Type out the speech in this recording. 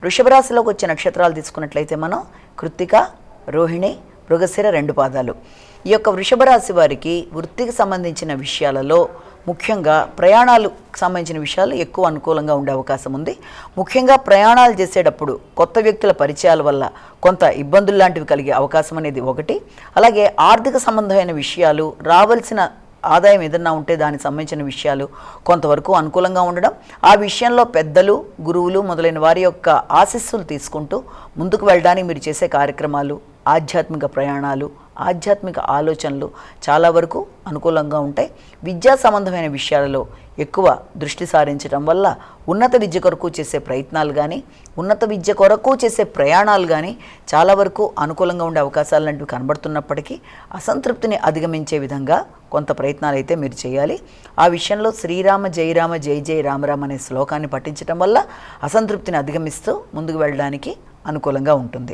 వృషభ రాశిలోకి వచ్చే నక్షత్రాలు తీసుకున్నట్లయితే మనం కృత్తిక, రోహిణి, మృగశిర 2 పాదాలు. ఈ యొక్క వృషభ రాశి వారికి వృత్తికి సంబంధించిన విషయాలలో ముఖ్యంగా ప్రయాణాలకు సంబంధించిన విషయాలు ఎక్కువ అనుకూలంగా ఉండే అవకాశం ఉంది. ముఖ్యంగా ప్రయాణాలు చేసేటప్పుడు కొత్త వ్యక్తుల పరిచయాల వల్ల కొంత ఇబ్బందులు లాంటివి కలిగే అవకాశం అనేది ఒకటి. అలాగే ఆర్థిక సంబంధమైన విషయాలు, రావాల్సిన ఆదాయం ఏదన్నా ఉంటే దానికి సంబంధించిన విషయాలు కొంతవరకు అనుకూలంగా ఉండడం, ఆ విషయంలో పెద్దలు, గురువులు మొదలైన వారి యొక్క ఆశీస్సులు తీసుకుంటూ ముందుకు వెళ్ళడానికి మీరు చేసే కార్యక్రమాలు, ఆధ్యాత్మిక ప్రయాణాలు, ఆధ్యాత్మిక ఆలోచనలు చాలా వరకు అనుకూలంగా ఉంటాయి. విద్యా సంబంధమైన విషయాలలో ఎక్కువ దృష్టి సారించడం వల్ల ఉన్నత విద్య కొరకు చేసే ప్రయత్నాలు కానీ, ఉన్నత విద్య కొరకు చేసే ప్రయాణాలు కానీ చాలా వరకు అనుకూలంగా ఉండే అవకాశాలు లాంటివి కనబడుతున్నప్పటికీ అసంతృప్తిని అధిగమించే విధంగా కొంత ప్రయత్నాలు అయితే మీరు చేయాలి. ఆ విషయంలో శ్రీరామ జయరామ జయ జయ రామరామ అనే శ్లోకాన్ని పఠించడం వల్ల అసంతృప్తిని అధిగమిస్తూ ముందుకు వెళ్ళడానికి అనుకూలంగా ఉంటుంది.